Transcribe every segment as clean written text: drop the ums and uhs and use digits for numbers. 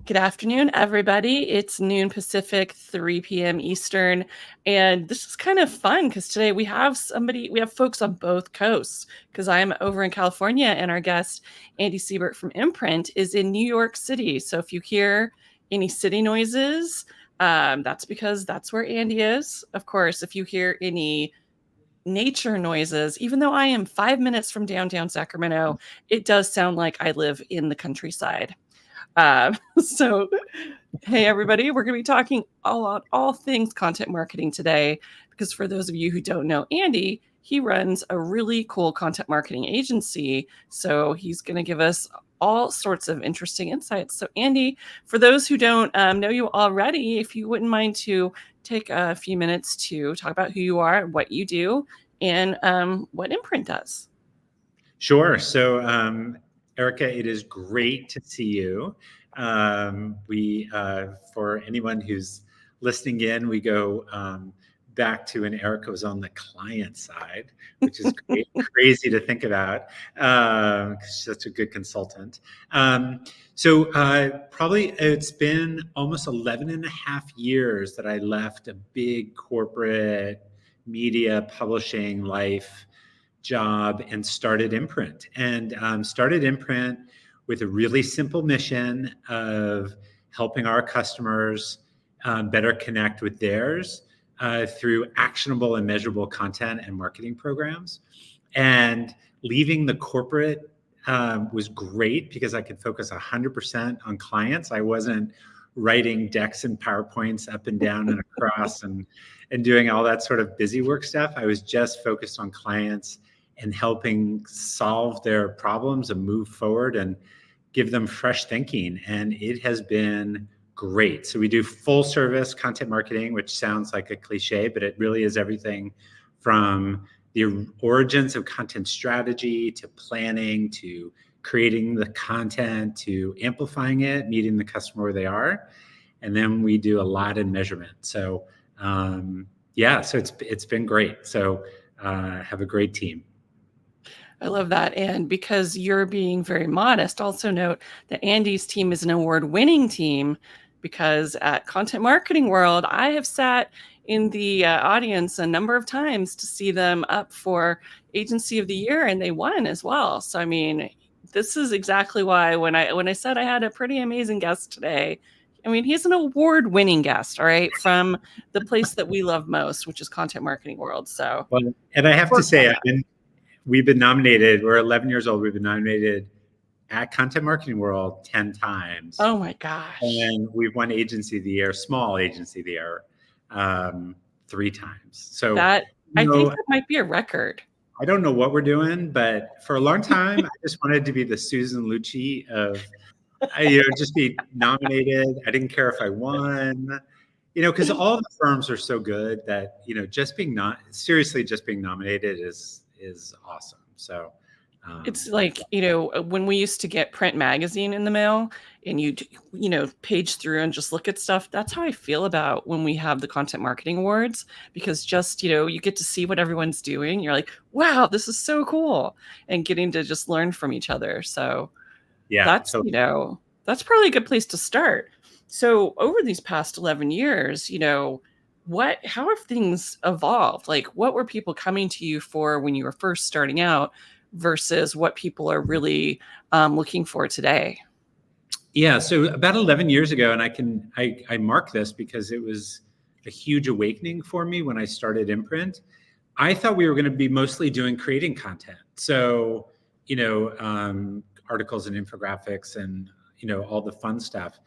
Good afternoon, everybody. It's noon Pacific, 3 p.m. Eastern. And this is kind of fun because today we have folks on both coasts because I'm over in California and our guest, Andy Seibert from Imprint, is in New York City. So if you hear any city noises, that's because that's where Andy is. Of course, if you hear any nature noises, even though I am 5 minutes from downtown Sacramento, it does sound like I live in the countryside. So, hey, everybody, we're going to be talking all things content marketing today, because for those of you who don't know Andy, he runs a really cool content marketing agency. So he's going to give us all sorts of interesting insights. So Andy, for those who don't know you already, if you wouldn't mind to take a few minutes to talk about who you are, what you do, and what Imprint does. Sure. So, Erika, it is great to see you. For anyone who's listening in, we go back to when Erika was on the client side, which is great, crazy to think about. She's such a good consultant. Probably it's been almost 11 and a half years that I left a big corporate media publishing life job and started Imprint. And started Imprint with a really simple mission of helping our customers better connect with theirs through actionable and measurable content and marketing programs. And leaving the corporate was great because I could focus 100% on clients. I wasn't writing decks and PowerPoints up and down and across and doing all that sort of busy work stuff. I was just focused on clients and helping solve their problems and move forward and give them fresh thinking. And it has been great. So we do full service content marketing, which sounds like a cliche, but it really is everything from the origins of content strategy to planning to creating the content to amplifying it, meeting the customer where they are. And then we do a lot in measurement. So so it's been great. So have a great team. I love that. And because you're being very modest, also note that Andy's team is an award-winning team, because at Content Marketing World, I have sat in the audience a number of times to see them up for Agency of the Year, and they won as well. So, I mean, this is exactly why when I said I had a pretty amazing guest today, I mean, he's an award-winning guest, all right, from the place that we love most, which is Content Marketing World. So, well, and I have to say, we've been nominated. We're 11 years old. We've been nominated at Content Marketing World 10 times. Oh my gosh. And we've won Agency of the Year, Small Agency of the Year, 3 times. So I think that might be a record. I don't know what we're doing, but for a long time, I just wanted to be the Susan Lucci of, just be nominated. I didn't care if I won, because all the firms are so good that, just being nominated is awesome. So it's like, when we used to get print magazine in the mail and you page through and just look at stuff, that's how I feel about when we have the Content Marketing Awards, because just, you get to see what everyone's doing. You're like, wow, this is so cool. And getting to just learn from each other. So yeah, that's, that's probably a good place to start. So over these past 11 years, how have things evolved? Like, what were people coming to you for when you were first starting out versus what people are really looking for today? Yeah, so about 11 years ago, and I mark this because it was a huge awakening for me when I started Imprint. I thought we were going to be mostly creating content. So, articles and infographics and, all the fun stuff.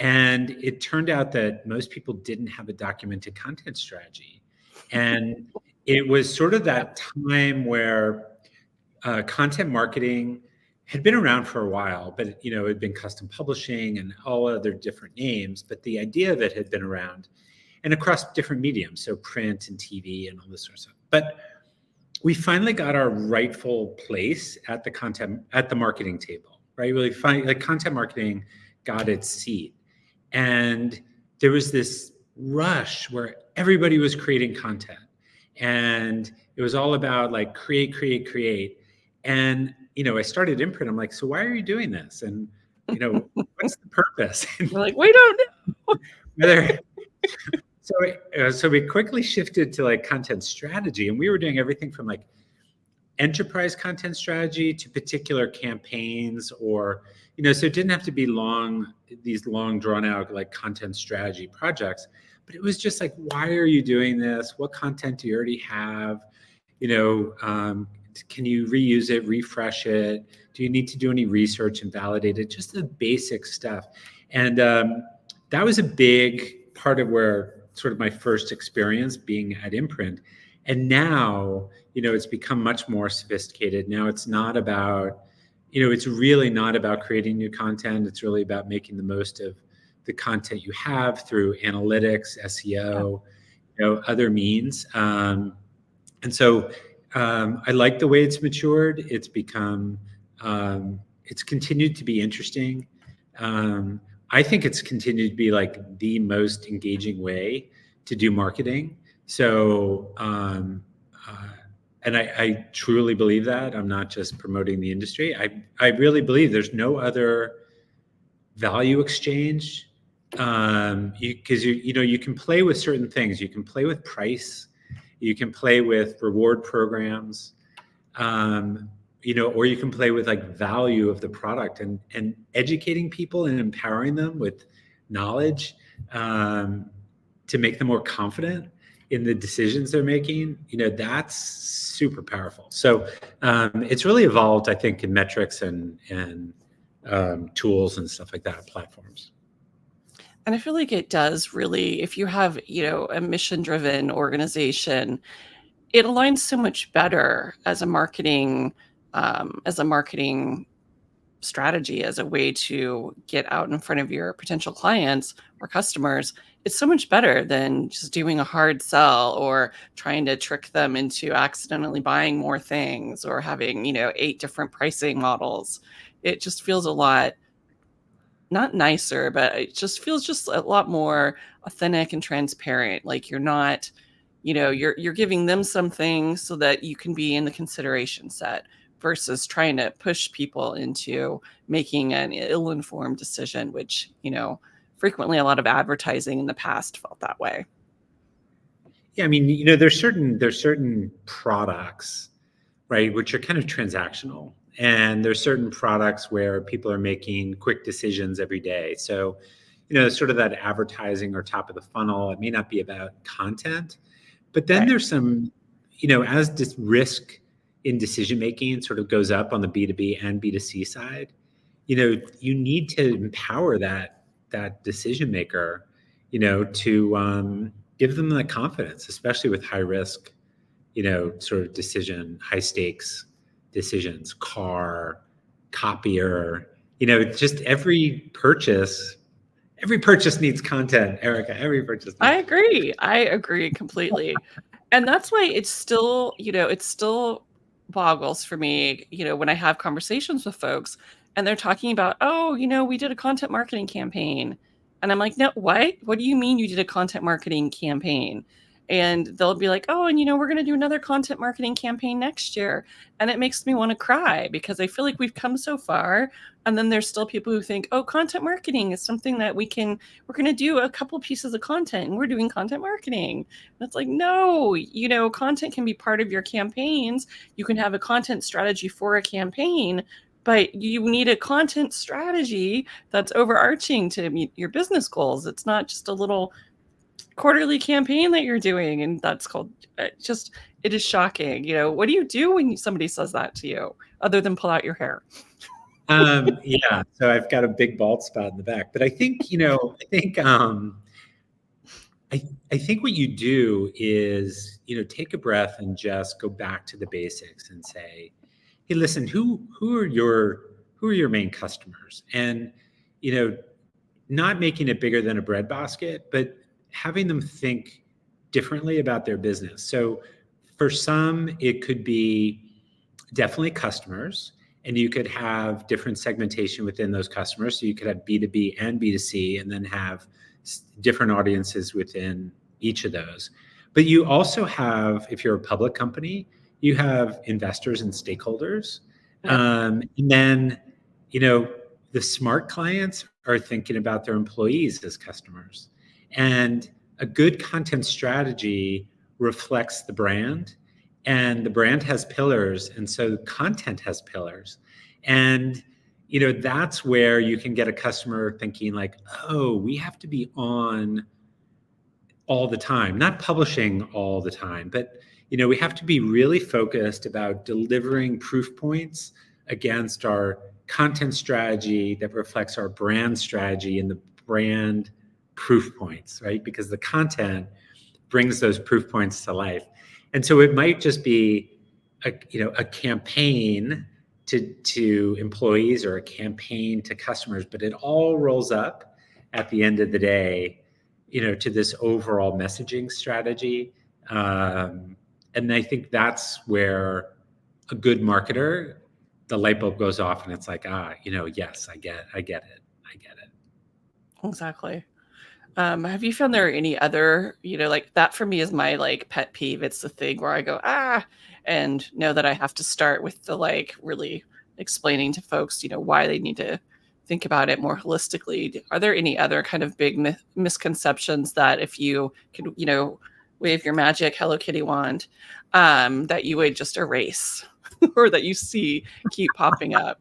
And it turned out that most people didn't have a documented content strategy. And it was sort of that time where content marketing had been around for a while, but it had been custom publishing and all other different names. But the idea of it had been around and across different mediums, so print and TV and all this sort of stuff. But we finally got our rightful place at the marketing table, right? Really, content marketing got its seat. And there was this rush where everybody was creating content. And it was all about create. And, I started Imprint. I'm like, so why are you doing this? And what's the purpose? We're like, we don't know. Whether so we quickly shifted to like content strategy, and we were doing everything from like enterprise content strategy to particular campaigns, or so it didn't have to be these long drawn out like content strategy projects, but it was just like, why are you doing this? What content do you already have? Can you reuse it, refresh it? Do you need to do any research and validate it? Just the basic stuff. And that was a big part of where sort of my first experience being at Imprint. And now, it's become much more sophisticated. Now it's not about, it's really not about creating new content. It's really about making the most of the content you have through analytics, SEO, other means. And so I like the way it's matured. It's become, it's continued to be interesting. I think it's continued to be like the most engaging way to do marketing. So, and I truly believe that. I'm not just promoting the industry. I really believe there's no other value exchange, because you can play with certain things. You can play with price, you can play with reward programs, or you can play with like value of the product and educating people and empowering them with knowledge, to make them more confident in the decisions they're making. That's super powerful. So it's really evolved, I think, in metrics and tools and stuff like that, platforms. And I feel like it does really, if you have, a mission-driven organization, it aligns so much better as a marketing strategy, as a way to get out in front of your potential clients or customers. It's so much better than just doing a hard sell or trying to trick them into accidentally buying more things or having, 8 different pricing models. It just feels a lot, not nicer, but it just feels just a lot more authentic and transparent. Like you're not, you're giving them something so that you can be in the consideration set, versus trying to push people into making an ill-informed decision, which, frequently a lot of advertising in the past felt that way. Yeah, I mean, there's certain products, right, which are kind of transactional, and there's certain products where people are making quick decisions every day. So, sort of that advertising or top of the funnel, it may not be about content, but then Right. there's some, as this risk in decision making sort of goes up on the B2B and B2C side, you need to empower that decision maker, to give them the confidence, especially with high risk, sort of high stakes decisions, car, copier, just every purchase needs content, Erika. Every purchase needs content. I agree completely. And that's why it's still, it still boggles for me, when I have conversations with folks and they're talking about, oh, we did a content marketing campaign. And I'm like, no, what? What do you mean you did a content marketing campaign? And they'll be like, oh, and we're going to do another content marketing campaign next year. And it makes me want to cry, because I feel like we've come so far. And then there's still people who think, oh, content marketing is something that we're going to do a couple pieces of content and we're doing content marketing. And it's like, no, content can be part of your campaigns. You can have a content strategy for a campaign, but you need a content strategy that's overarching to meet your business goals. It's not just a little quarterly campaign that you're doing. And that's called, it is shocking. What do you do when somebody says that to you, other than pull out your hair? Yeah, so I've got a big bald spot in the back, but I think, I think what you do is, take a breath and just go back to the basics and say, hey, listen, who are your main customers? And, not making it bigger than a breadbasket, but having them think differently about their business. So for some, it could be definitely customers, and you could have different segmentation within those customers. So you could have B2B and B2C, and then have different audiences within each of those. But you also have, if you're a public company, you have investors and stakeholders. Yep. And then, the The smart clients are thinking about their employees as customers. And a good content strategy reflects the brand, and the brand has pillars, and so content has pillars. And that's where you can get a customer thinking like, oh, we have to be on all the time, not publishing all the time, but we have to be really focused about delivering proof points against our content strategy that reflects our brand strategy and the brand proof points, right? Because the content brings those proof points to life. And so it might just be a campaign to employees or a campaign to customers, but it all rolls up at the end of the day, to this overall messaging strategy. And I think that's where a good marketer, the light bulb goes off and it's like, yes, I get it. I get it. Exactly. Have you found there are any other, like that for me is my like pet peeve. It's the thing where I go, and know that I have to start with the like really explaining to folks, why they need to think about it more holistically. Are there any other kind of big misconceptions that if you could, wave your magic Hello Kitty wand, that you would just erase or that you see keep popping up?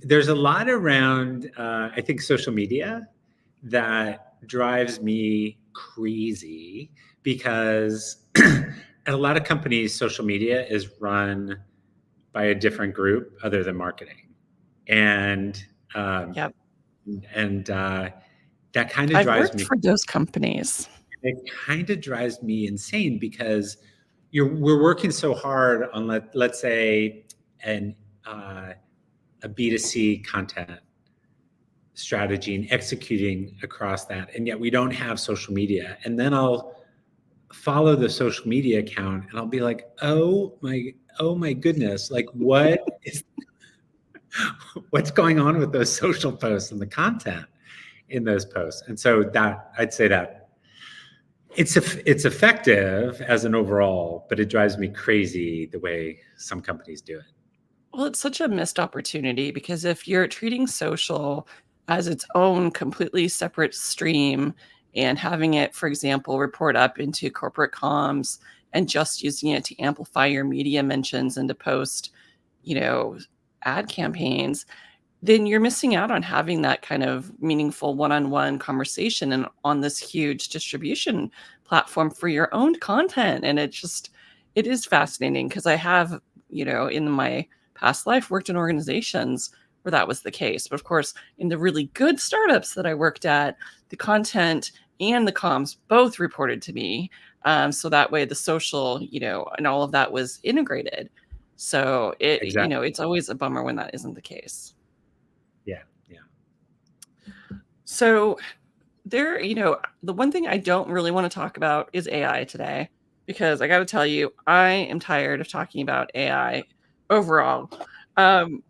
There's a lot around, I think, social media that drives me crazy because at a lot of companies, social media is run by a different group other than marketing. And Yep. That kind of I've drives worked me. for those companies. It kind of drives me insane because we're working so hard on let's say a B2C content strategy and executing across that, and yet we don't have social media. And then I'll follow the social media account and I'll be like, oh my goodness, like what's going on with those social posts and the content in those posts? And so that I'd say that it's effective as an overall, but it drives me crazy the way some companies do it. Well, it's such a missed opportunity because if you're treating social as its own completely separate stream and having it, for example, report up into corporate comms and just using it to amplify your media mentions and to post, you know, ad campaigns, then you're missing out on having that kind of meaningful one-on-one conversation and on this huge distribution platform for your own content. And it is fascinating because I have, in my past life worked in organizations where that was the case. But of course, in the really good startups that I worked at, the content and the comms both reported to me. So that way the social, and all of that was integrated. So Exactly. it's always a bummer when that isn't the case. Yeah. Yeah. So the one thing I don't really want to talk about is AI today, because I got to tell you, I am tired of talking about AI overall. Um,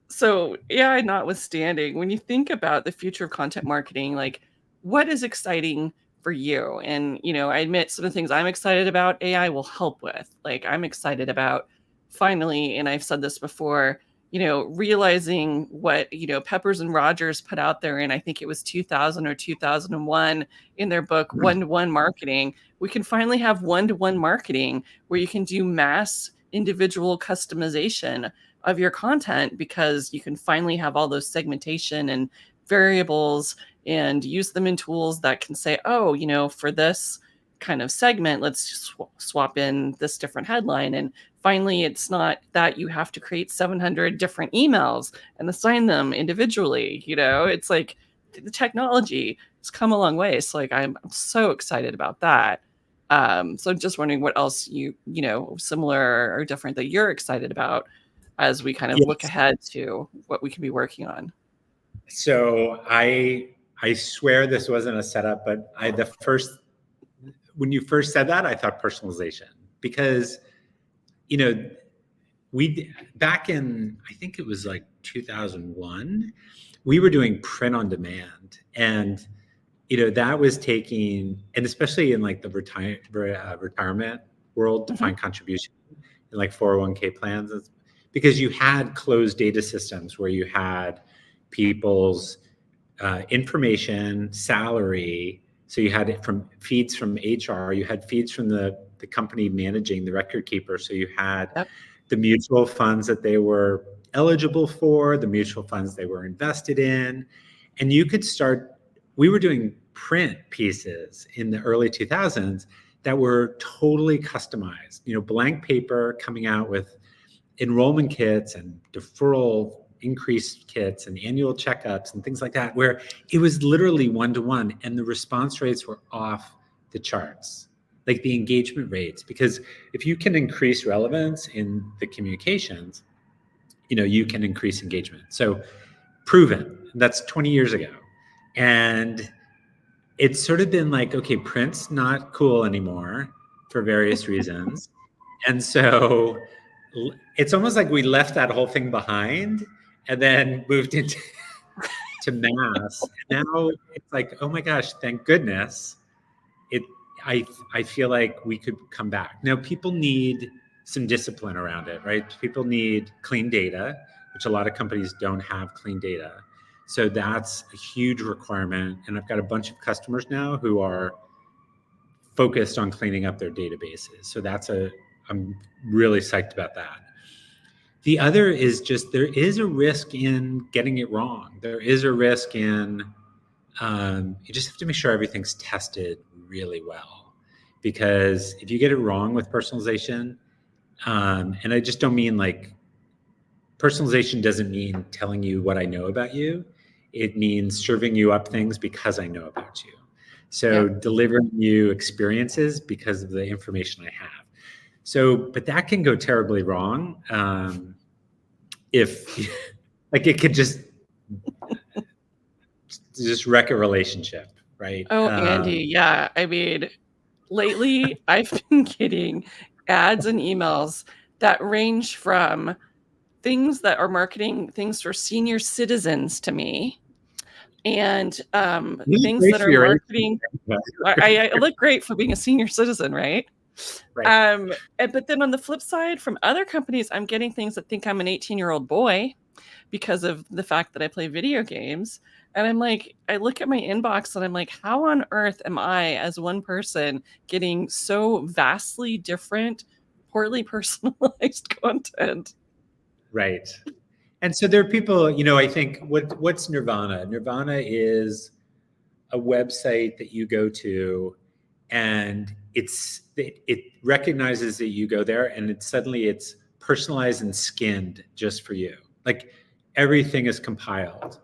so AI notwithstanding, when you think about the future of content marketing, like what is exciting for you? And, I admit some of the things I'm excited about, AI will help with. Like I'm excited about finally, and I've said this before, realizing what, Peppers and Rogers put out there in, I think it was 2000 or 2001 in their book, one-to-one marketing. We can finally have one-to-one marketing where you can do mass individual customization of your content because you can finally have all those segmentation and variables and use them in tools that can say, oh, for this kind of segment, let's swap in this different headline. And finally, it's not that you have to create 700 different emails and assign them individually. It's like the technology has come a long way. So like I'm so excited about that. So I'm just wondering what else similar or different that you're excited about as we kind of look Yes. ahead to what we can be working on. So I swear this wasn't a setup, but when you first said that, I thought personalization because you know we back in, I think it was like 2001, we were doing print on demand, and that was taking, and especially in like the retirement world, Mhm. defined contribution and like 401k plans, because you had closed data systems where you had people's information, salary. So you had it from feeds from HR, you had feeds from the company managing the record keeper. So you had Yep. the mutual funds that they were eligible for, the mutual funds they were invested in. And you could start, we were doing print pieces in the early 2000s that were totally customized, blank paper coming out with enrollment kits and deferral increase kits and annual checkups and things like that, where it was literally one-to-one and the response rates were off the charts, like the engagement rates. Because if you can increase relevance in the communications, you can increase engagement. So proven, that's 20 years ago. And it's sort of been like, okay, print's not cool anymore for various reasons. And so it's almost like we left that whole thing behind and then moved into to mass. Now it's like, oh my gosh, thank goodness. It I feel like we could come back. Now people need some discipline around it, right? People need clean data, which a lot of companies don't have clean data. So that's a huge requirement. And I've got a bunch of customers now who are focused on cleaning up their databases. So I'm really psyched about that. The other is just there is a risk in getting it wrong. There is a risk in you just have to make sure everything's tested really well. Because if you get it wrong with personalization, and I just don't mean like personalization doesn't mean telling you what I know about you. It means serving you up things because I know about you. So Yep. delivering you experiences because of the information I have. So, but that can go terribly wrong if, like, it could just wreck a relationship, right? Oh, Andy, yeah. I mean, lately I've been getting ads and emails that range from things that are marketing things for senior citizens to me, and Really things great that for are your age. marketing. I look great for being a senior citizen, right? Right. But then on the flip side, from other companies, I'm getting things that think I'm an 18-year-old boy because of the fact that I play video games. And I'm like, I look at my inbox and I'm like, how on earth am I, as one person, getting so vastly different, poorly personalized content? Right. And so there are people, I think what's Nirvana? Nirvana is a website that you go to and it recognizes that you go there and it's personalized and skinned just for you. Like everything is compiled.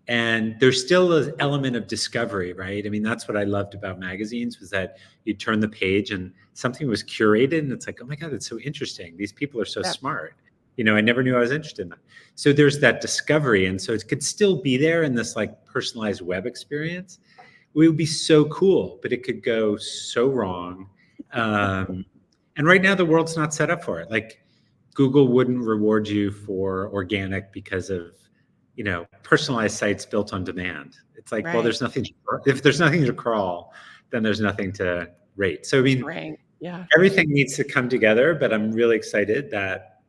And there's still an element of discovery, right? I mean, that's what I loved about magazines was that you'd turn the page and something was curated and it's like, oh my God, it's so interesting. These people are so Yeah, smart. I never knew I was interested in that. So there's that discovery. And so it could still be there in this like personalized web experience. It would be so cool, but it could go so wrong. And right now the world's not set up for it. Like Google wouldn't reward you for organic because of personalized sites built on demand. It's like, well, right, if there's nothing to crawl, then there's nothing to rate. So I mean, right. Yeah. everything needs to come together, but I'm really excited that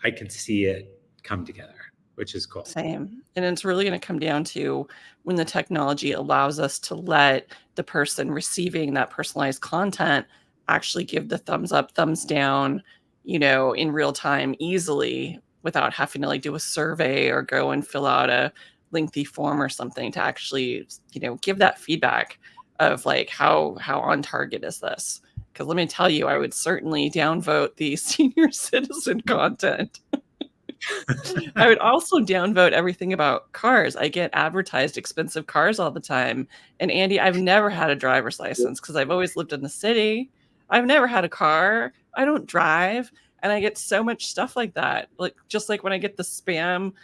I can see it come together, which is cool. Same. And it's really going to come down to when the technology allows us to let the person receiving that personalized content actually give the thumbs up, thumbs down, in real time easily without having to like do a survey or go and fill out a lengthy form or something to actually, give that feedback of like how on target is this? Because let me tell you, I would certainly downvote the senior citizen content. I would also downvote everything about cars. I get advertised expensive cars all the time. And Andy, I've never had a driver's license because I've always lived in the city. I've never had a car. I don't drive. And I get so much stuff like that. Like just like when I get the spam,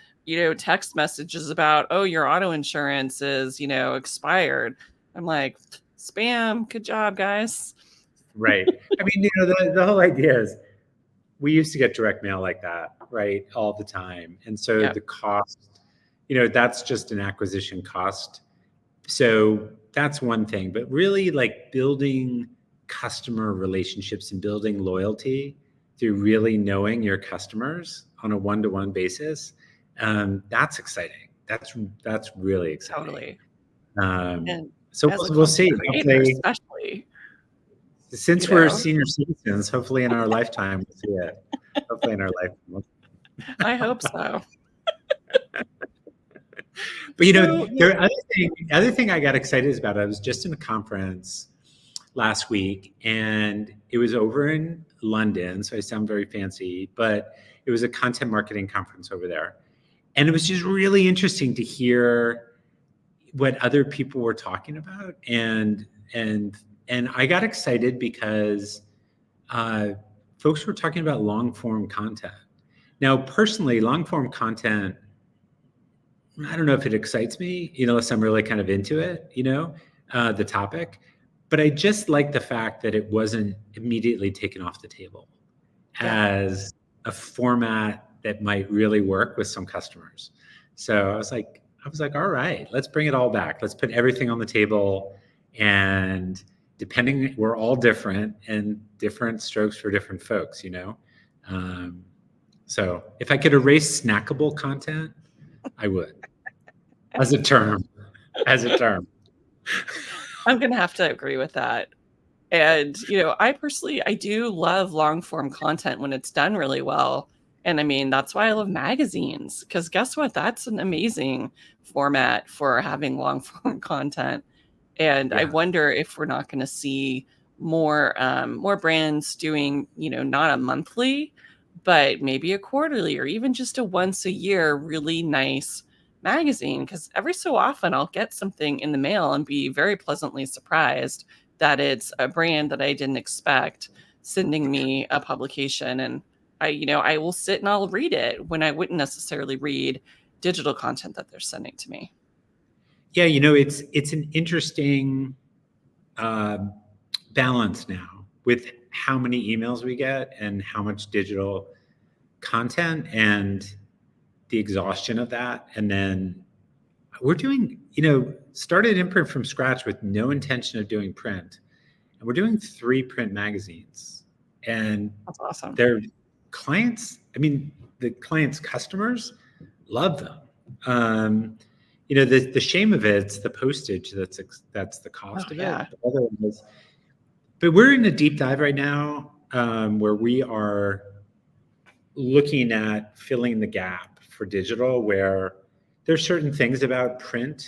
text messages about, oh, your auto insurance is, expired. I'm like, spam, good job, guys. Right. I mean, the whole idea is we used to get direct mail like that, right, all the time. And so Yep. the cost, that's just an acquisition cost. So that's one thing. But really, like building customer relationships and building loyalty, through really knowing your customers on a one-to-one basis, that's exciting. That's really exciting. Totally. Um, And so as a we'll content see. creator, Hopefully, especially, since we're senior citizens, hopefully in our lifetime we'll see it. Hopefully in our lifetime. I hope so. But So, the other thing I got excited about, I was just in a conference last week, and it was over in London, so I sound very fancy, but it was a content marketing conference over there. And it was just really interesting to hear what other people were talking about. And I got excited because folks were talking about long form content. Now, personally, long form content, I don't know if it excites me, unless I'm really kind of into it, the topic. But I just like the fact that it wasn't immediately taken off the table yeah. as a format that might really work with some customers. So I was like, all right, let's bring it all back. Let's put everything on the table. And depending, we're all different and different strokes for different folks. Um, so if I could erase snackable content, I would, as a term, as a term. I'm gonna have to agree with that. And, I personally I do love long form content when it's done really well. And I mean, that's why I love magazines, because guess what? That's an amazing format for having long form content. And I Yeah. wonder if we're not gonna see more brands doing, not a monthly, but maybe a quarterly or even just a once a year really nice magazine. Because every so often I'll get something in the mail and be very pleasantly surprised that it's a brand that I didn't expect sending me a publication. And I will sit and I'll read it when I wouldn't necessarily read digital content that they're sending to me. Yeah, it's an interesting um, balance now with how many emails we get and how much digital content and the exhaustion of that. And then we're doing, started Imprint from scratch with no intention of doing print. And we're doing 3 print magazines. And That's awesome. their clients, the clients' customers love them. The shame of it's the postage that's the Oh cost of it. yeah. The other one is, but we're in a deep dive right now, where we are looking at filling the gap for digital, where there's certain things about print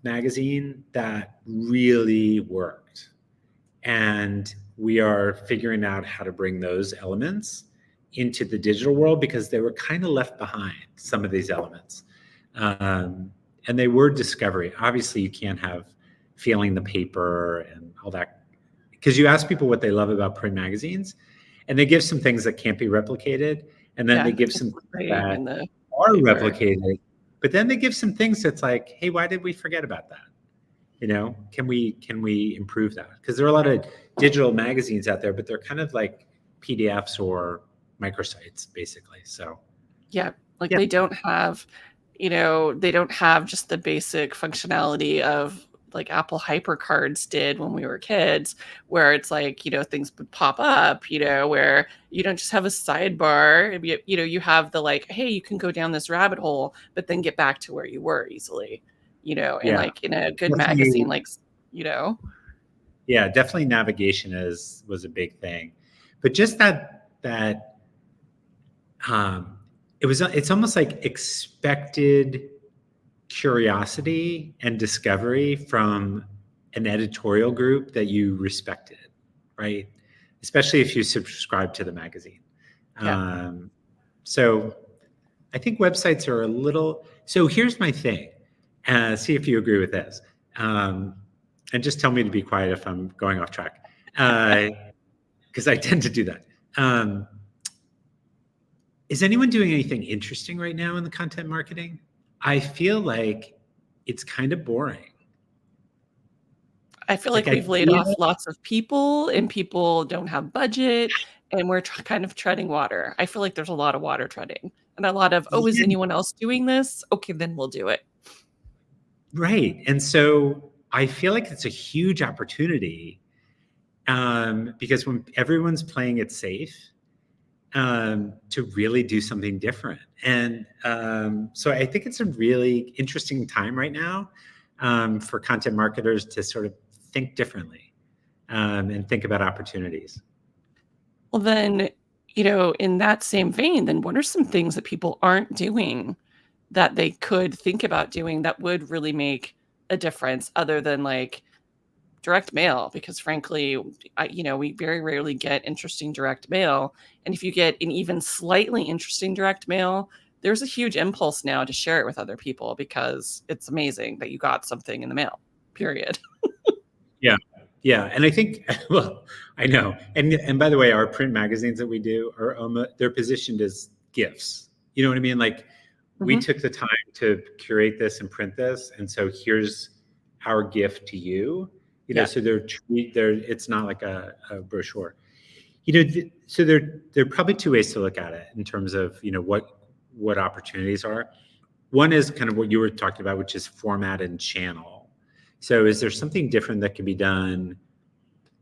magazine that really worked. And we are figuring out how to bring those elements into the digital world because they were kind of left behind, some of these elements. And they were discovery. Obviously, you can't have feeling the paper and all that, because you ask people what they love about print magazines, and they give some things that can't be replicated, and then they Yeah, give just some things writing in that the are paper. replicated, but then they give some things that's like, hey, why did we forget about that? Can we improve that? Because there are a lot of digital magazines out there, but they're kind of like PDFs or microsites, basically. So Yeah, like yeah, they don't have just the basic functionality of like Apple HyperCards did when we were kids, where it's like, things would pop up, where you don't just have a sidebar. You have the like, hey, you can go down this rabbit hole, but then get back to where you were easily, and yeah, like in a good magazine, definitely, like, you know, yeah, definitely. Navigation was a big thing, but just that um, it's almost like expected curiosity and discovery from an editorial group that you respected, right? Especially if you subscribe to the magazine. yeah. Um, so I think websites are a little. So here's my thing. See if you agree with this. Um, and just tell me to be quiet if I'm going off track, because I tend to do that. Is anyone doing anything interesting right now in the content marketing? I feel like it's kind of boring. I feel Like like I we've laid off feel, lots of people and people don't have budget and we're kind of treading water. I feel like there's a lot of water treading and a lot of, oh, is yeah, anyone else doing this? Okay, then we'll do it. right. And so I feel like it's a huge opportunity, because when everyone's playing it safe, to really do something different. And so I think it's a really interesting time right now for content marketers to sort of think differently and think about opportunities. Well, then, in that same vein, then what are some things that people aren't doing that they could think about doing that would really make a difference other than like direct mail? Because frankly, we very rarely get interesting direct mail. And if you get an even slightly interesting direct mail, there's a huge impulse now to share it with other people because it's amazing that you got something in the mail, period. Yeah. Yeah. And I think, well, I know. And by the way, our print magazines that we do are, they're positioned as gifts. You know what I mean? Like we Mhm. took the time to curate this and print this. And so here's our gift to you, Yeah. so it's not like a brochure, so there are probably two ways to look at it in terms of, what opportunities are. One is kind of what you were talking about, which is format and channel. So is there something different that can be done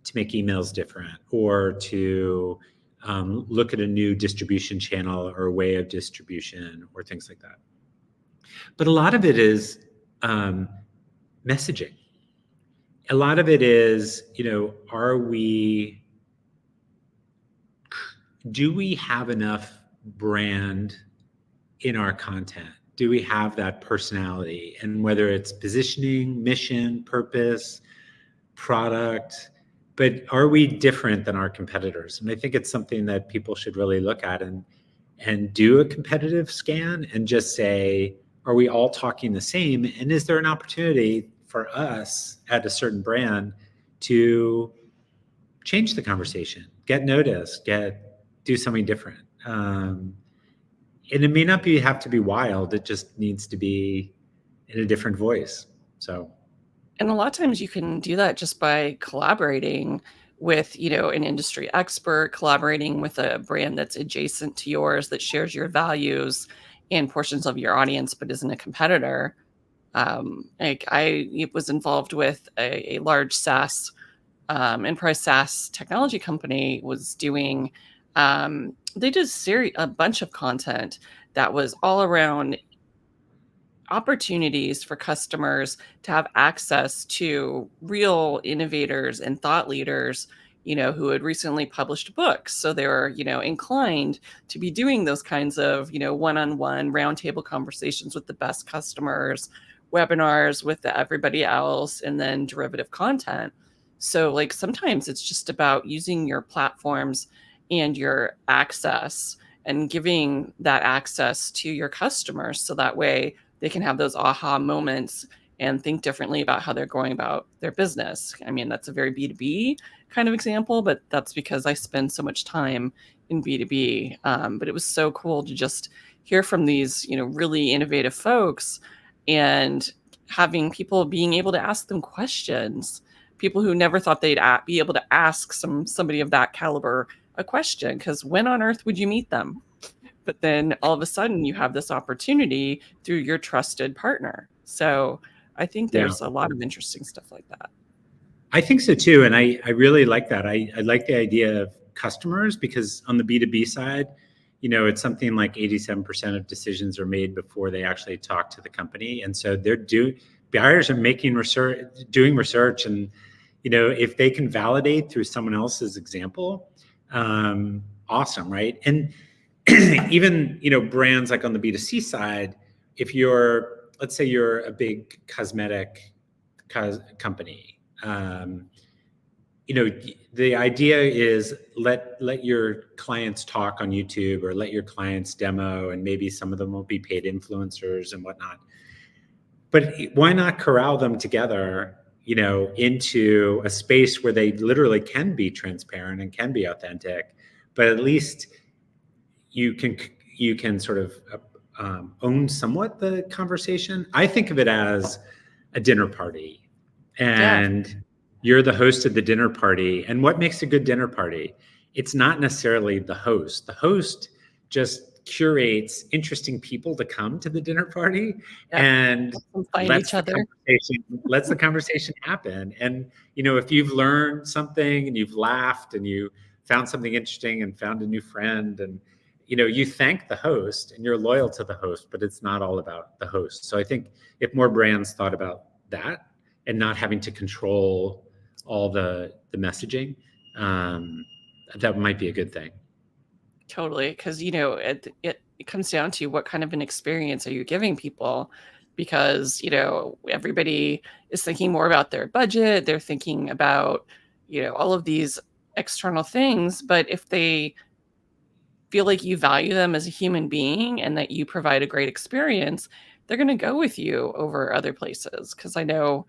to make emails different, or to look at a new distribution channel or a way of distribution or things like that? But a lot of it is messaging. A lot of it is, do we have enough brand in our content? Do we have that personality? And whether it's positioning, mission, purpose, product, but are we different than our competitors? And I think it's something that people should really look at and do a competitive scan and just say, are we all talking the same? And is there an opportunity for us at a certain brand to change the conversation, get noticed, do something different? And it may not have to be wild. It just needs to be in a different voice. So And a lot of times you can do that just by collaborating with, an industry expert, collaborating with a brand that's adjacent to yours that shares your values and portions of your audience but isn't a competitor. Like I was involved with a large SaaS, enterprise SaaS technology company was doing. They did a bunch of content that was all around opportunities for customers to have access to real innovators and thought leaders, who had recently published books. So they were, inclined to be doing those kinds of, one-on-one roundtable conversations with the best customers, webinars with everybody else, and then derivative content. So like sometimes it's just about using your platforms and your access and giving that access to your customers so that way they can have those aha moments and think differently about how they're going about their business. I mean, that's a very B2B kind of example, but that's because I spend so much time in B2B. But it was so cool to just hear from these, really innovative folks and having people being able to ask them questions, people who never thought they'd be able to ask somebody of that caliber a question, because when on earth would you meet them? But then all of a sudden you have this opportunity through your trusted partner. So I think yeah, there's a lot of interesting stuff like that. I think so too. And I really like that. I like the idea of customers, because on the B2B side, it's something like 87% of decisions are made before they actually talk to the company. And so buyers are making research, doing research. And, if they can validate through someone else's example, awesome. Right. And even, brands like on the B2C side, if let's say you're a big cosmetic company, the idea is let your clients talk on YouTube, or let your clients demo, and maybe some of them will be paid influencers and whatnot. But why not corral them together, into a space where they literally can be transparent and can be authentic, but at least you can sort of own somewhat the conversation. I think of it as a dinner party, Yeah. and you're the host of the dinner party. And what makes a good dinner party? It's not necessarily the host. The host just curates interesting people to come to the dinner party Yep. and Help them find each other. lets the conversation happen. And if you've learned something and you've laughed and you found something interesting and found a new friend. And, you thank the host and you're loyal to the host, but it's not all about the host. So I think if more brands thought about that and not having to control all the messaging, that might be a good thing. Totally, because it comes down to what kind of an experience are you giving people, because everybody is thinking more about their budget, they're thinking about all of these external things, but if they feel like you value them as a human being and that you provide a great experience, they're going to go with you over other places. Because I know,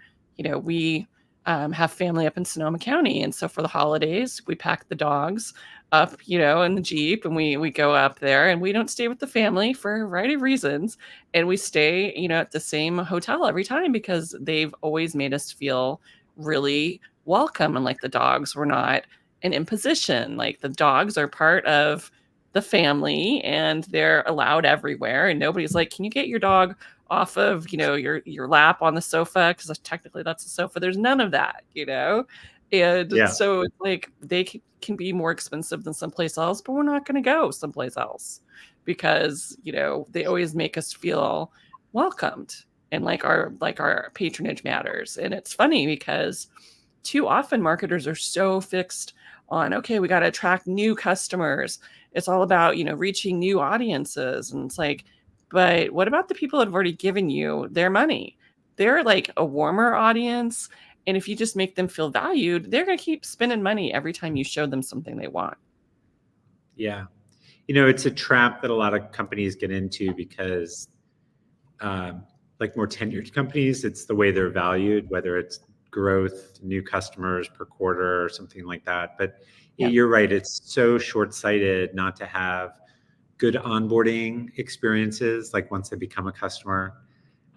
we have family up in Sonoma County, and so for the holidays, we pack the dogs up, in the Jeep, and we go up there, and we don't stay with the family for a variety of reasons, and we stay, at the same hotel every time because they've always made us feel really welcome, and like the dogs were not an imposition. Like the dogs are part of the family and they're allowed everywhere, and nobody's like, can you get your dog off of your lap on the sofa, because technically that's a sofa. There's none of that. And Yeah. so it's like they can be more expensive than someplace else, but we're not going to go someplace else because they always make us feel welcomed, and like our patronage matters. And it's funny because too often marketers are so fixed on, okay, we got to attract new customers. It's all about, reaching new audiences. And it's like, but what about the people that have already given you their money? They're like a warmer audience. And if you just make them feel valued, they're going to keep spending money every time you show them something they want. Yeah. It's a trap that a lot of companies get into because, like more tenured companies, it's the way they're valued, whether it's growth, new customers per quarter or something like that. But Yeah. you're right. It's so short-sighted not to have good onboarding experiences, like once they become a customer.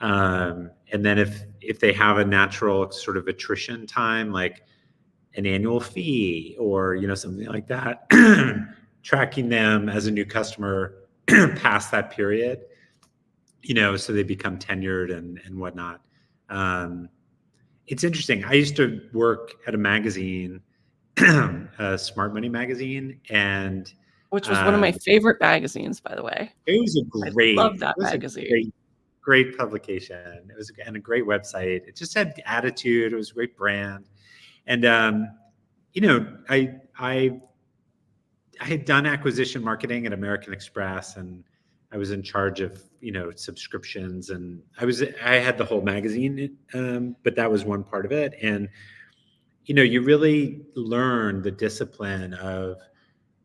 And then if they have a natural sort of attrition time, like an annual fee or, something like that, tracking them as a new customer past that period, so they become tenured and whatnot. It's interesting. I used to work at a magazine, a Smart Money magazine, and Which was one of my um, favorite magazines, by the way. it was I love that magazine. great publication. It was and a great website. It just had attitude. It was a great brand, and I had done acquisition marketing at American Express, and I was in charge of subscriptions, and I had the whole magazine, but that was one part of it. And you really learn the discipline of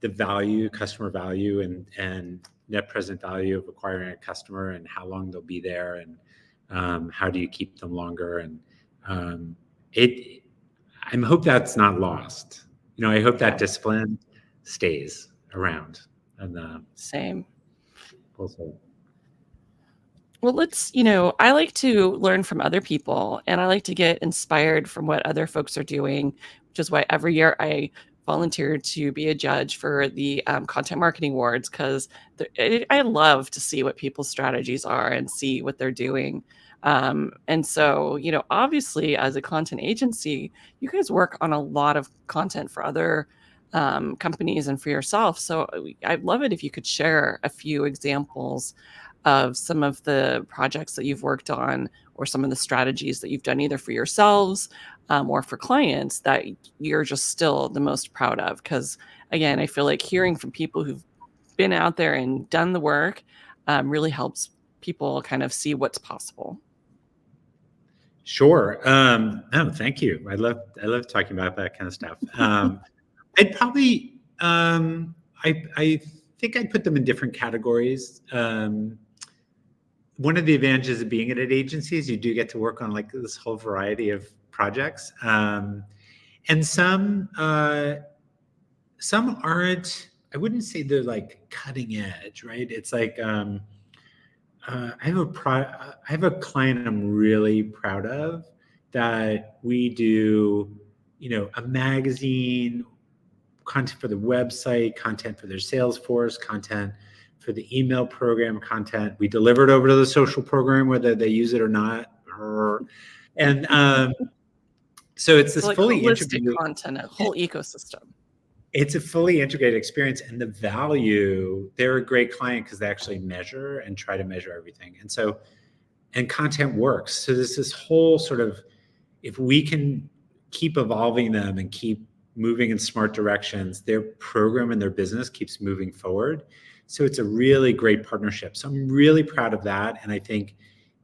the value, customer value, and net present value of acquiring a customer, and how long they'll be there, and how do you keep them longer. And it I hope that's not lost. I hope that Yeah, discipline stays around. And same. also, Well, I like to learn from other people, and I like to get inspired from what other folks are doing, which is why every year I volunteer to be a judge for the Content Marketing Awards, because I love to see what people's strategies are and see what they're doing. And so, obviously, as a content agency, you guys work on a lot of content for other companies and for yourself. So I'd love it if you could share a few examples of some of the projects that you've worked on, or some of the strategies that you've done either for yourselves or for clients that you're just still the most proud of. Because again, I feel like hearing from people who've been out there and done the work really helps people kind of see what's possible. sure. Oh, thank you. I love talking about that kind of stuff. I'd probably, I think I'd put them in different categories. One of the advantages of being at an agency is you do get to work on like this whole variety of projects. And some aren't, I wouldn't say they're like cutting edge, right? It's like, I have a client I'm really proud of that we do, a magazine, content for the website, content for their Salesforce, content for the email program, content we delivered over to the social program, whether they use it or not. And so it's So this like fully holistic integrated. content, a whole ecosystem. it's a fully integrated experience, and the value, they're a great client because they actually measure and try to measure everything. And content works. So there's this whole sort of, if we can keep evolving them and keep moving in smart directions, their program and their business keeps moving forward. So it's a really great partnership. So I'm really proud of that. And I think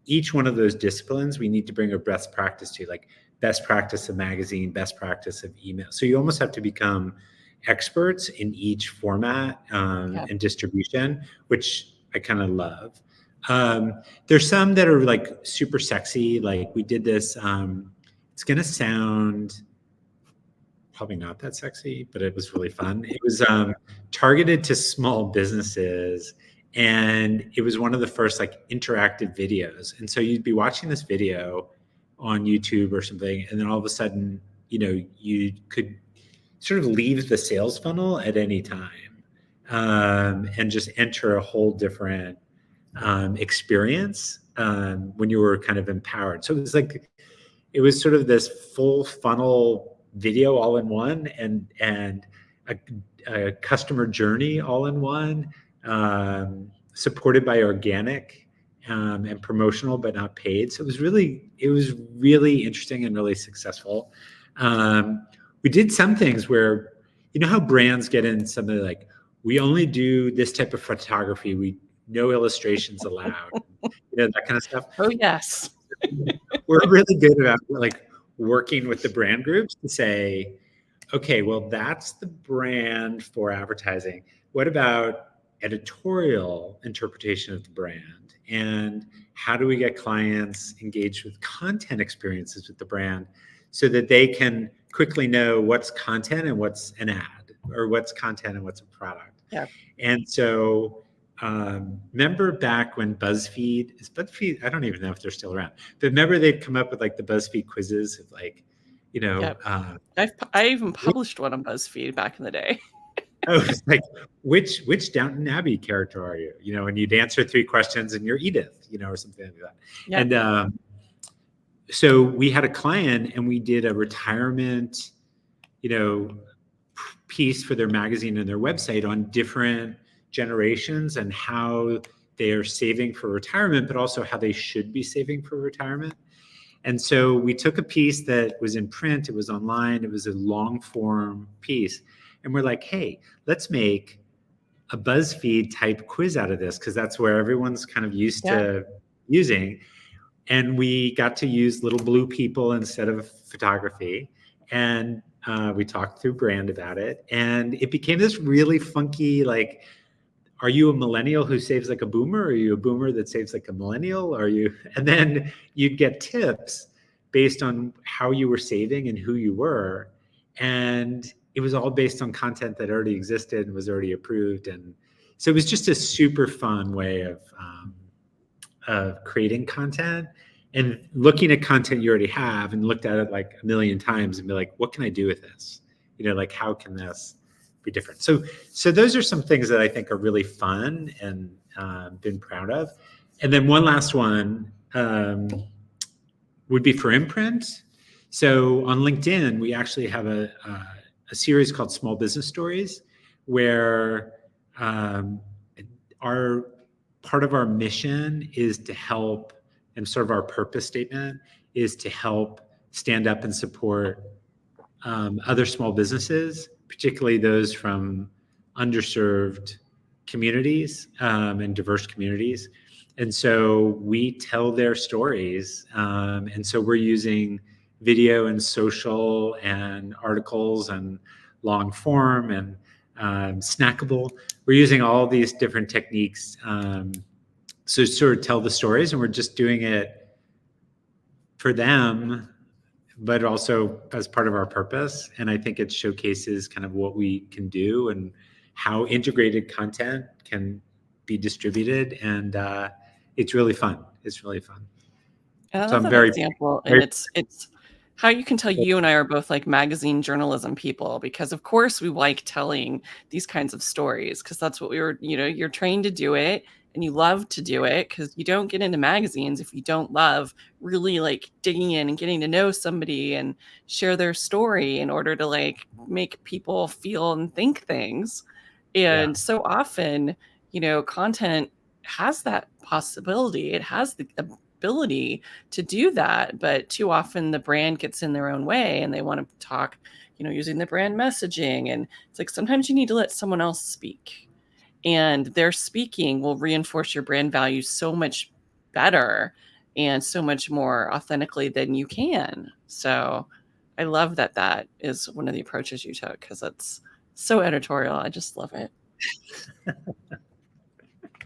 each one of those disciplines, we need to bring a best practice to, like best practice of magazine, best practice of email. So you almost have to become experts in each format Yeah. and distribution, which I kind of love. There's some that are like super sexy. Like we did this, it's going to sound probably not that sexy, but it was really fun. It was targeted to small businesses, and it was one of the first like interactive videos. And so you'd be watching this video on YouTube or something, and then all of a sudden, you could sort of leave the sales funnel at any time, and just enter a whole different experience when you were kind of empowered. So it was sort of this full funnel video all in one, and a customer journey all in one, supported by organic and promotional, but not paid. So it was really interesting and really successful. We did some things where, how brands get in some of the, like, we only do this type of photography. No illustrations allowed, that kind of stuff. Oh, yes. We're really good about like working with the brand groups to say, okay, well, that's the brand for advertising. What about editorial interpretation of the brand? And how do we get clients engaged with content experiences with the brand so that they can quickly know what's content and what's an ad, or what's content and what's a product? Yeah. And so remember back when BuzzFeed, I don't even know if they're still around, but remember they'd come up with like the BuzzFeed quizzes of like, Yep. I even published one on BuzzFeed back in the day. it's like, which Downton Abbey character are you? And you'd answer 3 questions and you're Edith, or something like that. Yep. And so we had a client and we did a retirement, piece for their magazine and their website on different generations and how they are saving for retirement, but also how they should be saving for retirement. And so we took a piece that was in print, it was online, it was a long form piece. And we're like, hey, let's make a BuzzFeed type quiz out of this, because that's where everyone's kind of used to using. And we got to use little blue people instead of photography. And we talked through brand about it. And it became this really funky, like, are you a millennial who saves like a boomer? Are you a boomer that saves like a millennial? And then you'd get tips based on how you were saving and who you were. And it was all based on content that already existed and was already approved. And so it was just a super fun way of creating content and looking at content you already have and looked at it like a million times and be like, what can I do with this? Like, how can this be different? So those are some things that I think are really fun and been proud of. And then one last one would be for Imprint. So on LinkedIn, we actually have a series called Small Business Stories, where our part of our mission is to help, and sort of our purpose statement is to help stand up and support other small businesses, particularly those from underserved communities and diverse communities. And so we tell their stories. And so we're using video and social and articles and long form and snackable. We're using all these different techniques so sort of tell the stories, and we're just doing it for them, but also as part of our purpose. And I think it showcases kind of what we can do and how integrated content can be distributed. And it's really fun. It's really fun. And I So love I'm that very, example. very, And it's how you can tell you and I are both like magazine journalism people, because of course we like telling these kinds of stories, because that's what we were, you're trained to do it and you love to do it, because you don't get into magazines if you don't love really like digging in and getting to know somebody and share their story in order to like make people feel and think things. Yeah. And so often, content has that possibility. It has the ability to do that, but too often the brand gets in their own way and they want to talk, using the brand messaging. And it's like sometimes you need to let someone else speak, and their speaking will reinforce your brand value so much better and so much more authentically than you can. So I love that that is one of the approaches you took, because it's so editorial. I just love it.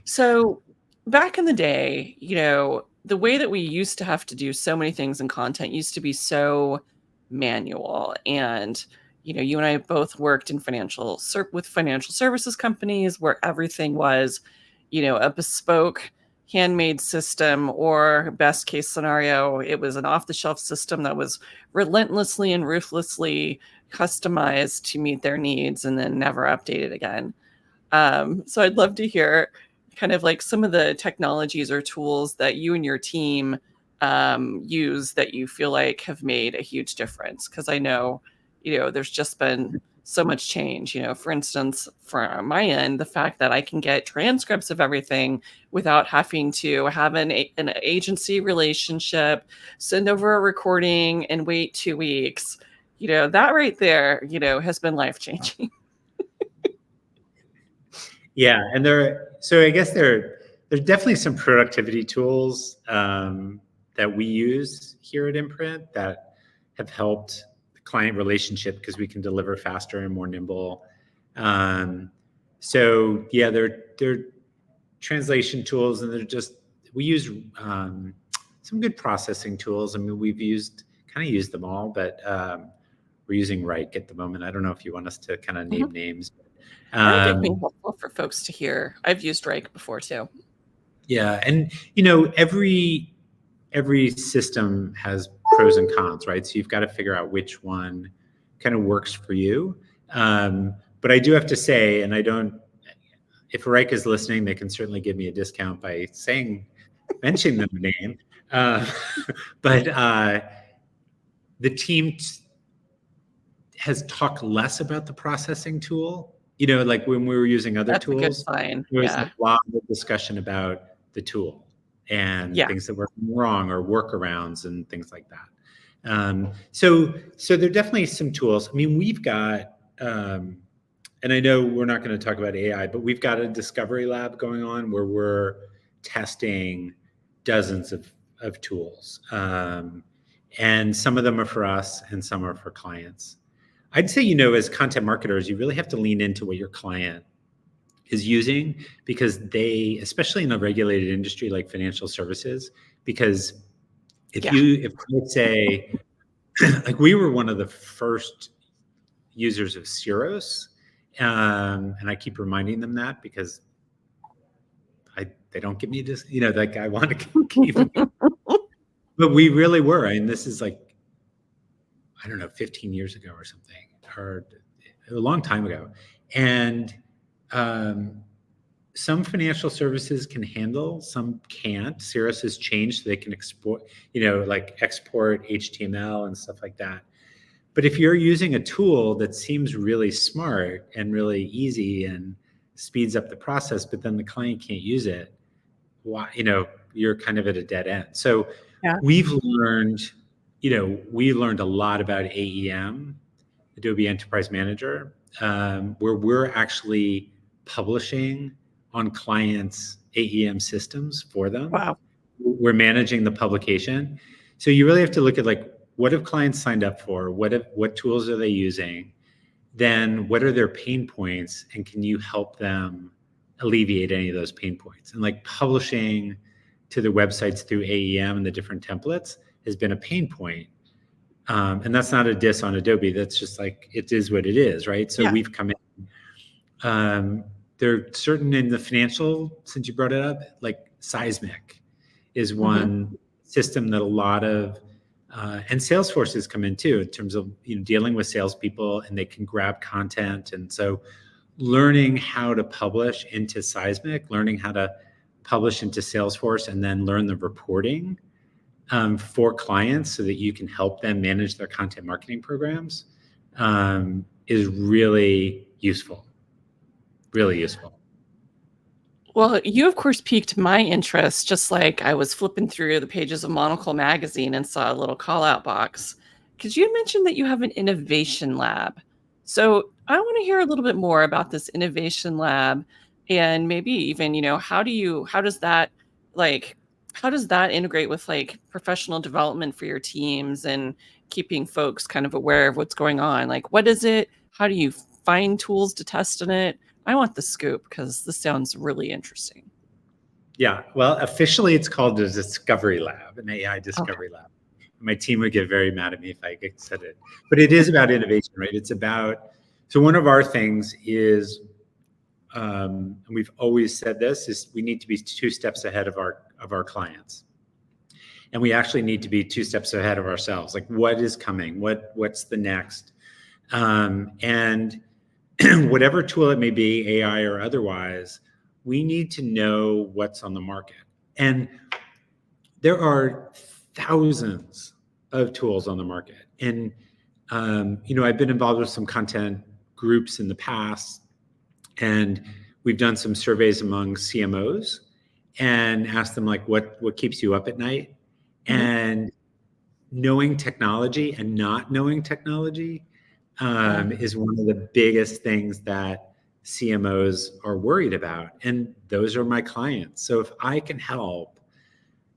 So back in the day, the way that we used to have to do so many things in content used to be so manual. And, you and I both worked in with financial services companies where everything was, a bespoke handmade system, or best case scenario, it was an off the shelf system that was relentlessly and ruthlessly customized to meet their needs and then never updated again. So I'd love to hear kind of like some of the technologies or tools that you and your team use that you feel like have made a huge difference. Because I know, there's just been so much change. For instance, for my end, the fact that I can get transcripts of everything without having to have an agency relationship, send over a recording, and wait 2 weeks. That right there, has been life changing. Yeah, and so I guess there's definitely some productivity tools that we use here at Imprint that have helped the client relationship because we can deliver faster and more nimble. So yeah, they're translation tools, and we use some good processing tools. I mean, we've kind of used them all, but we're using Wrike at the moment. I don't know if you want us to kind of name names. I think it'd be helpful for folks to hear. I've used Wrike before too. Yeah, and every system has pros and cons, right? So you've got to figure out which one kind of works for you. But I do have to say, and I don't, if Erika is listening, they can certainly give me a discount by mentioning the name. But the team has talked less about the processing tool. Like when we were using other That's a good tools, sign. there was Yeah. a lot of discussion about the tool and things that were wrong or workarounds and things like that. So there are definitely some tools. I mean, we've got, and I know we're not going to talk about AI, but we've got a discovery lab going on where we're testing dozens of tools. And some of them are for us and some are for clients. I'd say, as content marketers, you really have to lean into what your client is using, because especially in a regulated industry like financial services, because if I say, like we were one of the first users of Ceros, and I keep reminding them that because they don't give me this, like I want to keep it. But we really were. I mean, this is like, I don't know, 15 years ago or something, or a long time ago. And some financial services can handle, some can't. Cirrus has changed so they can export, export HTML and stuff like that. But if you're using a tool that seems really smart and really easy and speeds up the process, but then the client can't use it, you're kind of at a dead end. So we learned a lot about AEM, Adobe Enterprise Manager, where we're actually publishing on clients' AEM systems for them. Wow. We're managing the publication. So you really have to look at what have clients signed up for? What tools are they using? Then what are their pain points? And can you help them alleviate any of those pain points? And publishing to the websites through AEM and the different templates has been a pain point. And that's not a diss on Adobe. That's just it is what it is, right? So we've come in. There are certain in the financial, since you brought it up, Seismic is one system that a lot of, and Salesforce has come in too, in terms of dealing with salespeople, and they can grab content. And so learning how to publish into Seismic, learning how to publish into Salesforce and then learn the reporting for clients so that you can help them manage their content marketing programs is really useful. Really useful. Well, you of course piqued my interest, just like I was flipping through the pages of Monocle magazine and saw a little call out box. Because you mentioned that you have an innovation lab. So I want to hear a little bit more about this innovation lab and maybe even, how does that like how does that integrate with like professional development for your teams and keeping folks kind of aware of what's going on? Like what is it? How do you find tools to test in it? I want the scoop because this sounds really interesting. Yeah, well, officially it's called the Discovery Lab, an AI Okay. Discovery Lab. My team would get very mad at me if I said it, but it is about innovation, right? It's about, so one of our things is, and we've always said this, is we need to be 2 steps ahead of our clients. And we actually need to be 2 steps ahead of ourselves. Like what is coming? What's the next? And whatever tool it may be, AI or otherwise, we need to know what's on the market. And there are thousands of tools on the market. And, I've been involved with some content groups in the past, and we've done some surveys among CMOs and asked them like, what keeps you up at night? Mhm. And knowing technology and not knowing technology Yeah. is one of the biggest things that CMOs are worried about. And those are my clients. So if I can help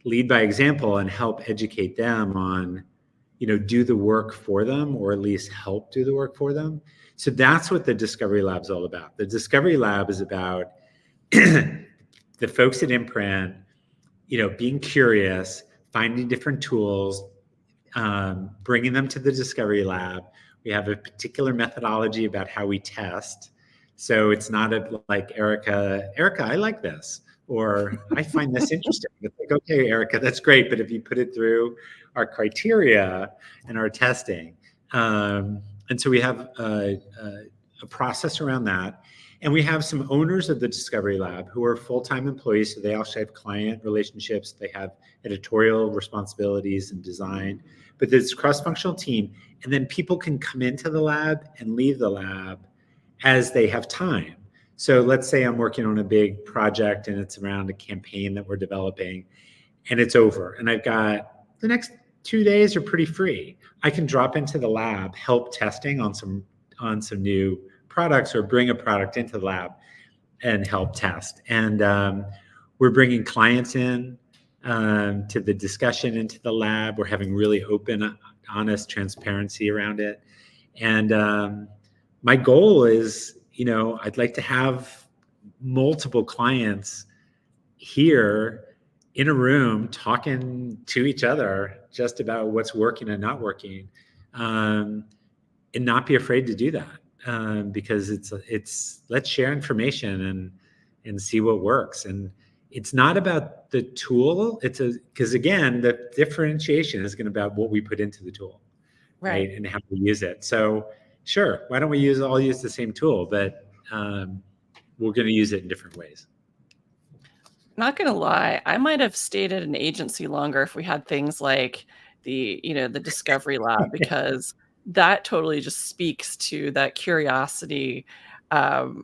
lead by example and help educate them on, do the work for them, or at least help do the work for them. So that's what the Discovery Lab is all about. The Discovery Lab is about the folks at Imprint, being curious, finding different tools, bringing them to the Discovery Lab. We have a particular methodology about how we test. So it's not like, Erika, I like this, or I find this interesting. It's like, okay, Erika, that's great, but if you put it through our criteria and our testing. And so we have a process around that. And we have some owners of the Discovery Lab who are full-time employees. So they also have client relationships. They have editorial responsibilities and design. But there's a cross-functional team. And then people can come into the lab and leave the lab as they have time. So let's say I'm working on a big project and it's around a campaign that we're developing and it's over. And I've got the next 2 days are pretty free. I can drop into the lab, help testing on some new products, or bring a product into the lab and help test. And we're bringing clients in to the discussion, into the lab. We're having really open, honest transparency around it. And my goal is, I'd like to have multiple clients here in a room talking to each other just about what's working and not working, and not be afraid to do that, because it's let's share information and see what works. And it's not about the tool. Because again, the differentiation is going to be about what we put into the tool, Right. right, and how we use it. So sure, why don't we all use the same tool, but we're going to use it in different ways. Not gonna lie, I might have stayed at an agency longer if we had things like the Discovery Lab, because that totally just speaks to that curiosity. And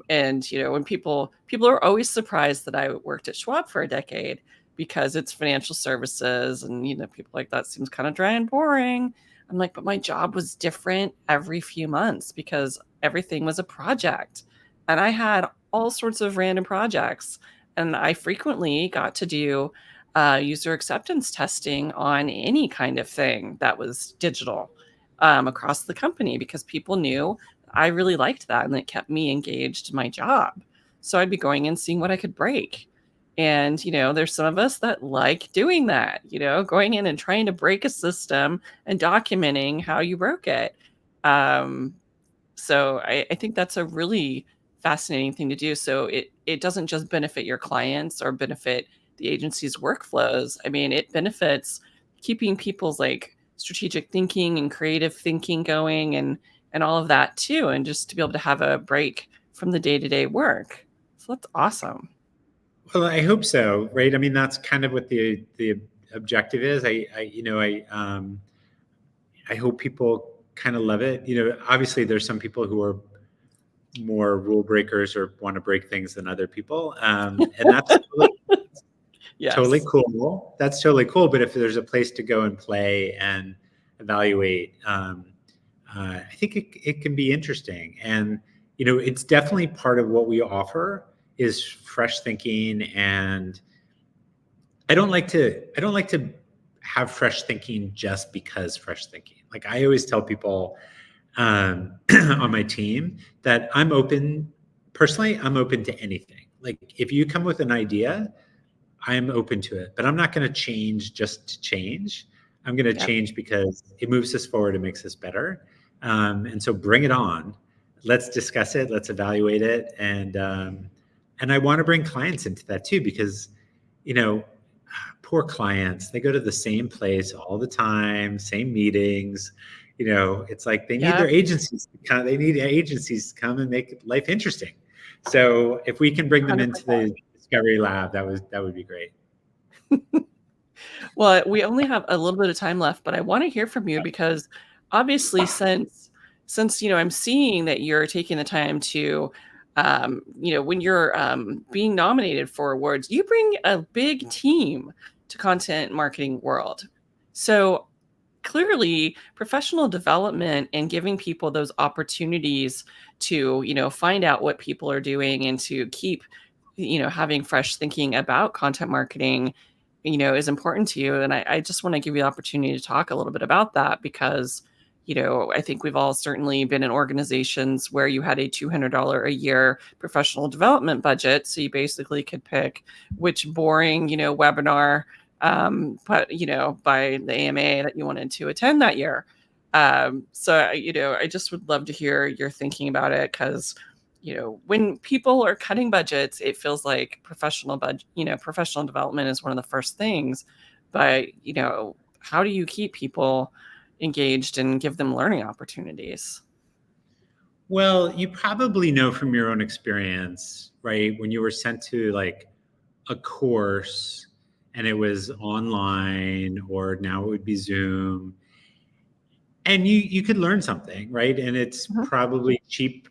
when people are always surprised that I worked at Schwab for a decade because it's financial services, and people like that seems kind of dry and boring. I'm like, but my job was different every few months because everything was a project, and I had all sorts of random projects, and I frequently got to do user acceptance testing on any kind of thing that was digital across the company, because people knew I really liked that and it kept me engaged in my job. So I'd be going in, seeing what I could break. And, there's some of us that like doing that, going in and trying to break a system and documenting how you broke it. Um, so I think that's a really fascinating thing to do. So it doesn't just benefit your clients or benefit the agency's workflows. I mean, it benefits keeping people's like strategic thinking and creative thinking going, and all of that too, and just to be able to have a break from the day-to-day work. So that's awesome. Well, I hope so, right? I mean, that's kind of what the objective is. I hope people kind of love it. Obviously, there's some people who are more rule breakers or want to break things than other people, and that's totally Yes. cool. That's totally cool. But if there's a place to go and play and evaluate, I think it can be interesting. And it's definitely part of what we offer is fresh thinking. And I don't like to have fresh thinking just because fresh thinking. Like I always tell people on my team that personally, I'm open to anything. Like if you come with an idea, I'm open to it, but I'm not going to change just to change. I'm going to Yep. change because it moves us forward. It makes us better. And so bring it on. Let's discuss it. Let's evaluate it. And I want to bring clients into that too, because, you know, poor clients, they go to the same place all the time, same meetings. It's like they need Yep. their agencies to come, they need agencies to come and make life interesting. So if we can bring them into 100%. the Discovery Lab, that would be great. Well, we only have a little bit of time left, but I want to hear from you because obviously since I'm seeing that you're taking the time to when you're being nominated for awards, you bring a big team to content marketing world. So clearly professional development and giving people those opportunities to find out what people are doing and to keep having fresh thinking about content marketing is important to you. And I just want to give you the opportunity to talk a little bit about that because I think we've all certainly been in organizations where you had a $200 a year professional development budget, so you basically could pick which boring webinar but by the AMA that you wanted to attend that year. So I just would love to hear your thinking about it because when people are cutting budgets, it feels like professional development is one of the first things. But how do you keep people engaged and give them learning opportunities? Well, you probably know from your own experience, right? When you were sent to like a course and it was online, or now it would be Zoom, and you could learn something, right? And it's Mhm. probably cheap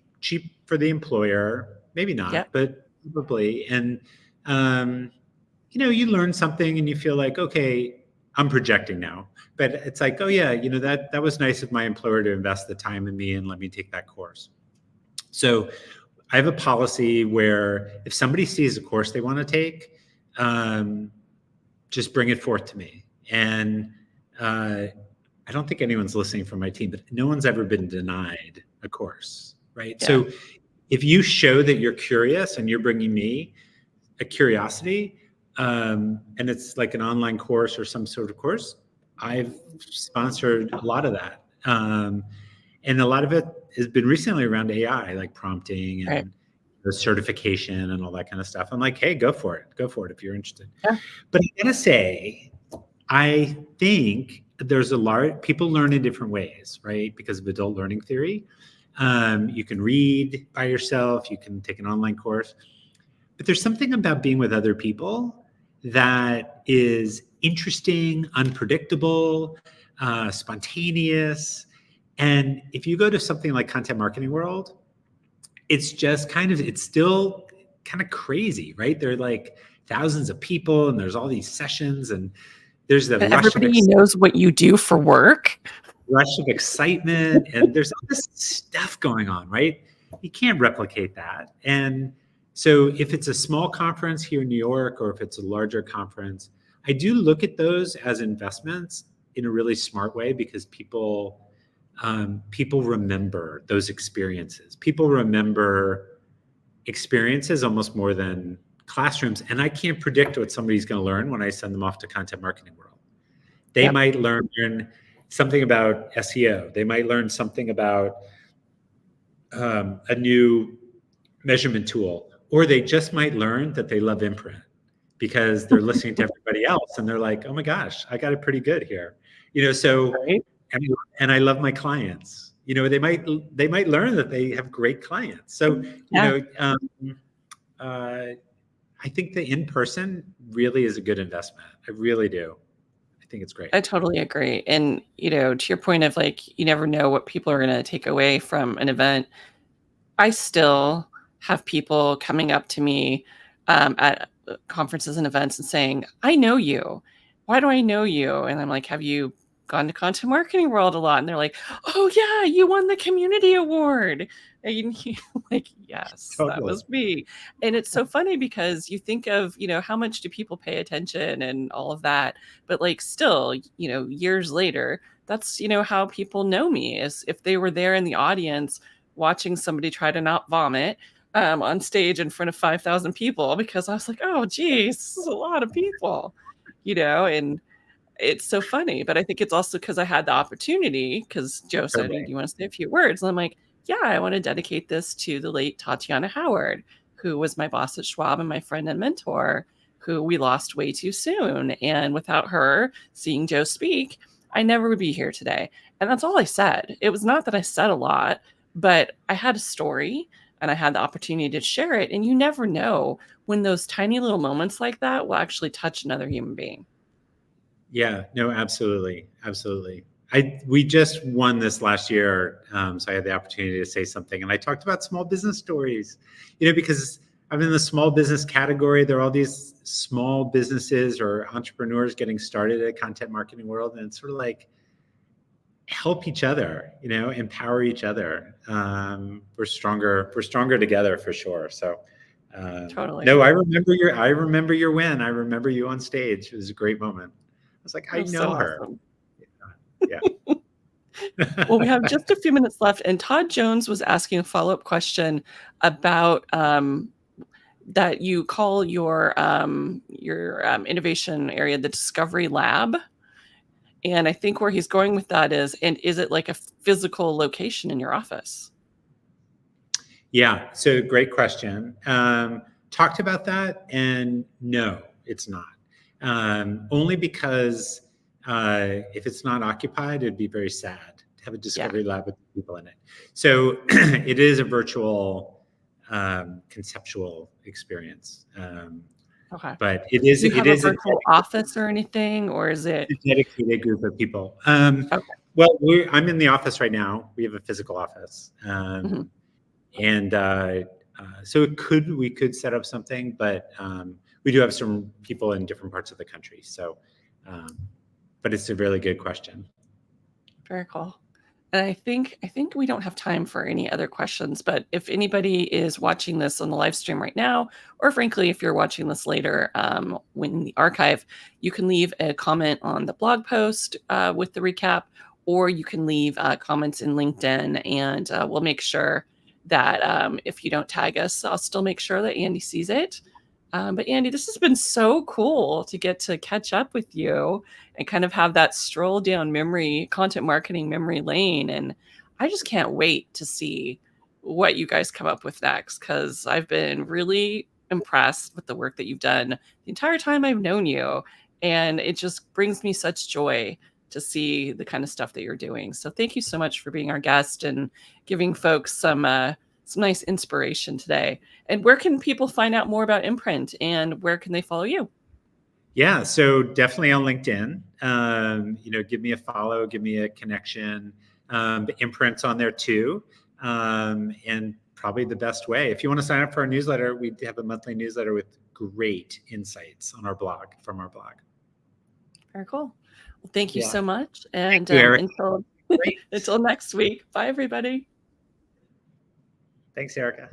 for the employer, maybe Yeah. not, but probably. And um, you learn something and you feel like, okay, I'm projecting now, but it's like, oh yeah, that was nice of my employer to invest the time in me and let me take that course. So I have a policy where if somebody sees a course they want to take, um, just bring it forth to me. And I don't think anyone's listening from my team, but no one's ever been denied a course, right? Yeah. So if you show that you're curious and you're bringing me a curiosity, and it's like an online course or some sort of course, I've sponsored a lot of that. And a lot of it has been recently around AI, like prompting Right. and the certification and all that kind of stuff. I'm like, hey, go for it. Go for it if you're interested. Yeah. But I gotta say, I think there's a large people learn in different ways, right? Because of adult learning theory. You can read by yourself, you can take an online course, but there's something about being with other people that is interesting, unpredictable, spontaneous. And if you go to something like Content Marketing World, it's still kind of crazy, right? There are like thousands of people and there's all these sessions and there's the And everybody knows what you do for work. rush of excitement and there's all this stuff going on, right? You can't replicate that. And so if it's a small conference here in New York or if it's a larger conference, I do look at those as investments in a really smart way because people remember those experiences. People remember experiences almost more than classrooms. And I can't predict what somebody's going to learn when I send them off to Content Marketing World. They Yep. might learn something about SEO. They might learn something about a new measurement tool, or they just might learn that they love Imprint because they're listening to everybody else and they're like, oh my gosh, I got it pretty good here. So Right. and I love my clients. They might learn that they have great clients. So Yeah. uh, I think the in-person really is a good investment. I really do. I think it's great. I totally agree. And, to your point of like, you never know what people are going to take away from an event. I still have people coming up to me at conferences and events and saying, I know you. Why do I know you? And I'm like, have you gone to Content Marketing World a lot? And they're like, oh, yeah, you won the community award. And like, yes, that Totally. was me. And it's so funny because you think of, how much do people pay attention and all of that. But like, still, years later, that's, how people know me is if they were there in the audience watching somebody try to not vomit on stage in front of 5,000 people because I was like, oh, geez, this is a lot of people, and it's so funny. But I think it's also because I had the opportunity because Joe said, do Totally. you want to say a few words? And I'm like, yeah, I want to dedicate this to the late Tatiana Howard, who was my boss at Schwab and my friend and mentor, who we lost way too soon. And without her seeing Joe speak, I never would be here today. And that's all I said. It was not that I said a lot, but I had a story and I had the opportunity to share it. And you never know when those tiny little moments like that will actually touch another human being. Yeah, no, absolutely. Absolutely. We just won this last year. So I had the opportunity to say something, and I talked about small business stories, because I'm in the small business category. There are all these small businesses or entrepreneurs getting started at Content Marketing World. And it's sort of like help each other, empower each other. We're stronger together for sure. So Totally. no, I remember your win. I remember you on stage. It was a great moment. I was like, It I was so know her. awesome. Yeah. Well, we Yeah. have just a few minutes left, and Todd Jones was asking a follow-up question about that you call your innovation area the Discovery Lab. And I think where he's going with that is, and is it like a physical location in your office? Yeah. So great question. Talked about that, and no, it's not. Only because if it's not occupied, it'd be very sad to have a Yeah. discovery lab with people in it. So it is a virtual conceptual experience. Okay. But Do you have a virtual office or anything, or is it? dedicated group of people. Okay. Well, I'm in the office right now. We have a physical office. Mhm. And so we could set up something, but we do have some people in different parts of the country. So, but it's a really good question. Very cool. And I think we don't have time for any other questions, but if anybody is watching this on the live stream right now, or frankly, if you're watching this later when in the archive, you can leave a comment on the blog post with the recap, or you can leave comments in LinkedIn, and we'll make sure that if you don't tag us, I'll still make sure that Andy sees it. But Andy, this has been so cool to get to catch up with you and kind of have that stroll down content marketing memory lane. And I just can't wait to see what you guys come up with next because I've been really impressed with the work that you've done the entire time I've known you. And it just brings me such joy to see the kind of stuff that you're doing. So thank you so much for being our guest and giving folks some nice inspiration today. And where can people find out more about Imprint and where can they follow you? Yeah, so definitely on LinkedIn. Give me a follow, give me a connection. The Imprint's on there too, and probably the best way. If you want to sign up for our newsletter, we have a monthly newsletter with great insights on our blog from our blog. Very cool. Well, thank you Yeah, so much. thank And you, Eric. until Great. until next week. Bye, everybody. Thanks, Erica.